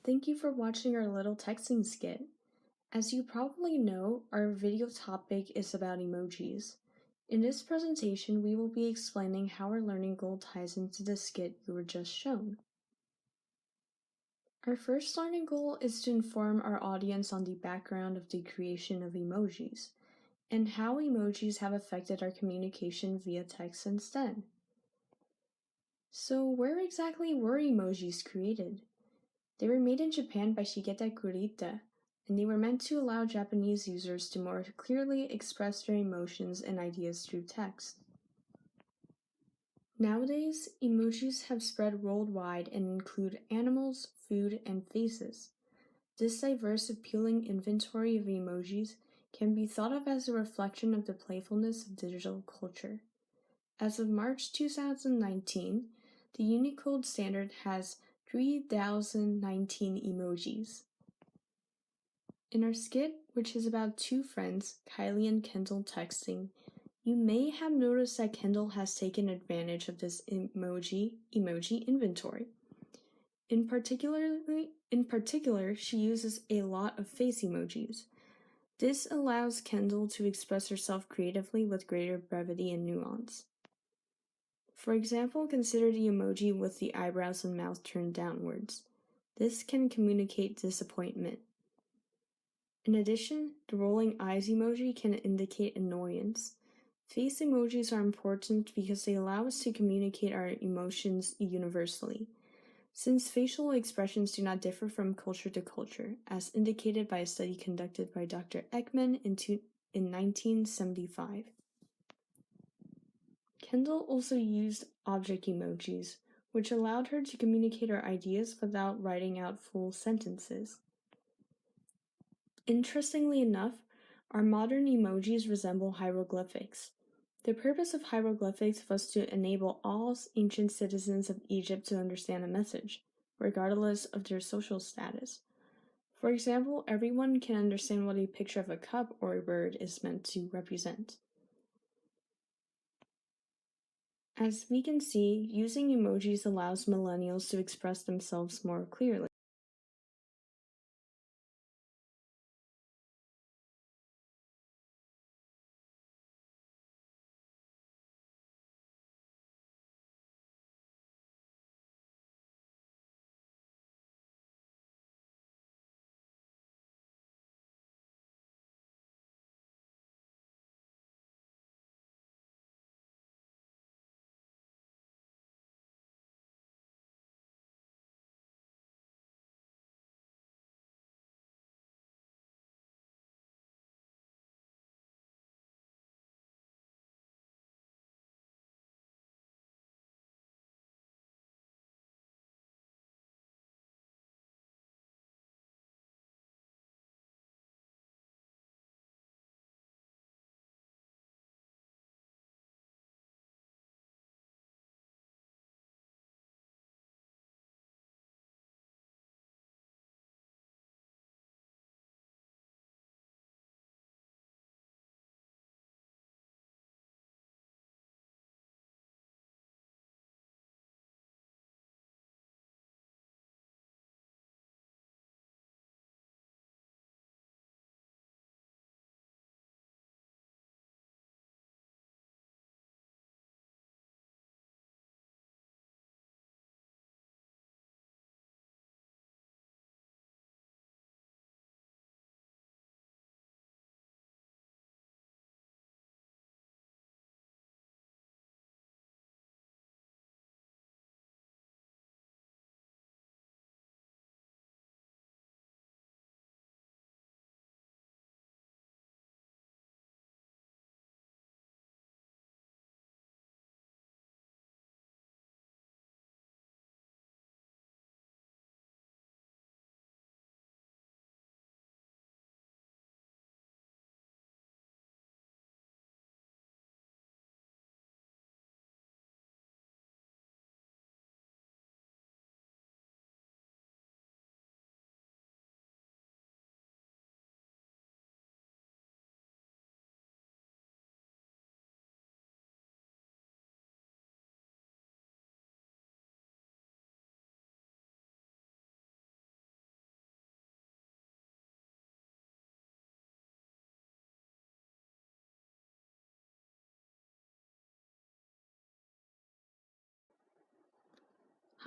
Thank you for watching our little texting skit. As you probably know, our video topic is about emojis. In this presentation, we will be explaining how our learning goal ties into the skit you were just shown. Our first learning goal is to inform our audience on the background of the creation of emojis, and how emojis have affected our communication via text instead. So where exactly were emojis created? They were made in Japan by Shigeta Kurita, and they were meant to allow Japanese users to more clearly express their emotions and ideas through text. Nowadays, emojis have spread worldwide and include animals, food, and faces. This diverse, appealing inventory of emojis can be thought of as a reflection of the playfulness of digital culture. As of March 2019, the Unicode standard has 3,019 emojis. In our skit, which is about two friends, Kylie and Kendall, texting, you may have noticed that Kendall has taken advantage of this emoji inventory. In particular, she uses a lot of face emojis. This allows Kendall to express herself creatively with greater brevity and nuance. For example, consider the emoji with the eyebrows and mouth turned downwards. This can communicate disappointment. In addition, the rolling eyes emoji can indicate annoyance. Face emojis are important because they allow us to communicate our emotions universally, since facial expressions do not differ from culture to culture, as indicated by a study conducted by Dr. Ekman in 1975. Kendall also used object emojis, which allowed her to communicate her ideas without writing out full sentences. Interestingly enough, our modern emojis resemble hieroglyphics. The purpose of hieroglyphics was to enable all ancient citizens of Egypt to understand a message, regardless of their social status. For example, everyone can understand what a picture of a cup or a bird is meant to represent. As we can see, using emojis allows millennials to express themselves more clearly.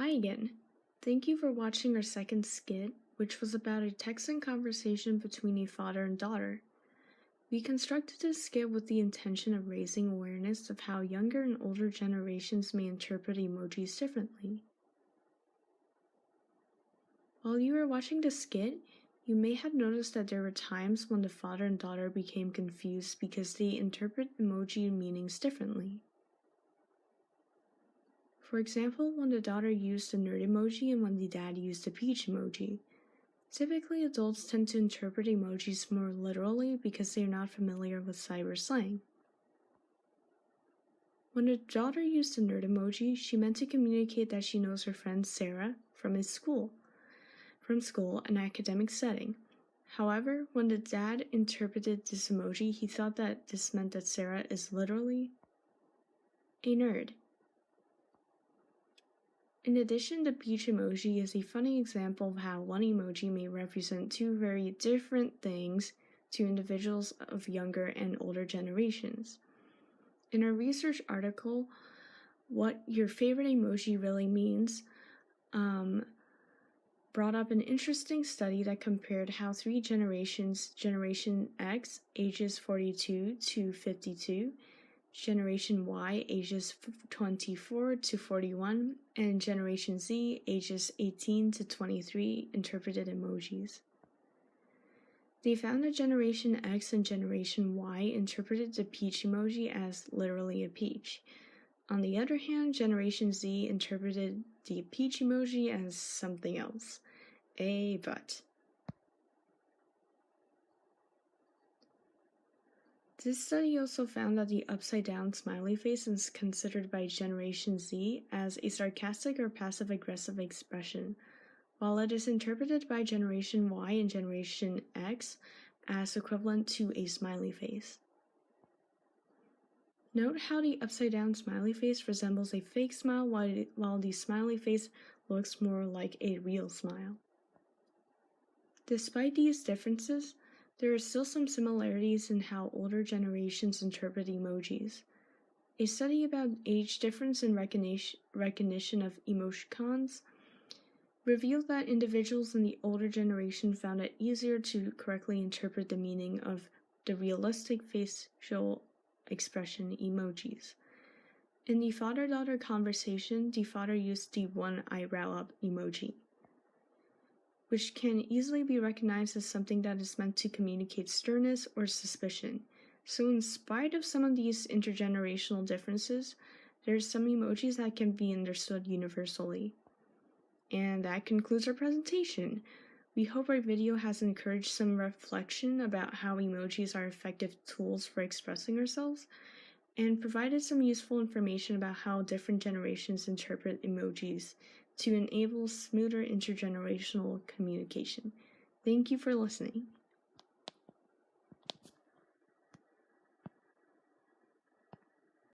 Hi again. Thank you for watching our second skit, which was about a text and conversation between a father and daughter. We constructed this skit with the intention of raising awareness of how younger and older generations may interpret emojis differently. While you were watching the skit, you may have noticed that there were times when the father and daughter became confused because they interpret emoji meanings differently. For example, when the daughter used the nerd emoji and when the dad used the peach emoji. Typically, adults tend to interpret emojis more literally because they are not familiar with cyber slang. When the daughter used the nerd emoji, she meant to communicate that she knows her friend Sarah from school, an academic setting. However, when the dad interpreted this emoji, he thought that this meant that Sarah is literally a nerd. In addition, the peach emoji is a funny example of how one emoji may represent two very different things to individuals of younger and older generations. In our research article, What Your Favorite Emoji Really Means, brought up an interesting study that compared how three generations, Generation X, ages 42 to 52, Generation Y, ages 24 to 41, and Generation Z, ages 18 to 23, interpreted emojis. They found that Generation X and Generation Y interpreted the peach emoji as literally a peach. On the other hand, Generation Z interpreted the peach emoji as something else, a butt. This study also found that the upside-down smiley face is considered by Generation Z as a sarcastic or passive-aggressive expression, while it is interpreted by Generation Y and Generation X as equivalent to a smiley face. Note how the upside-down smiley face resembles a fake smile while the smiley face looks more like a real smile. Despite these differences, there are still some similarities in how older generations interpret emojis. A study about age difference in recognition of emoticons revealed that individuals in the older generation found it easier to correctly interpret the meaning of the realistic facial expression emojis. In the father-daughter conversation, the father used the one eyebrow up emoji, which can easily be recognized as something that is meant to communicate sternness or suspicion. So in spite of some of these intergenerational differences, there are some emojis that can be understood universally. And that concludes our presentation. We hope our video has encouraged some reflection about how emojis are effective tools for expressing ourselves, and provided some useful information about how different generations interpret emojis to enable smoother intergenerational communication. Thank you for listening.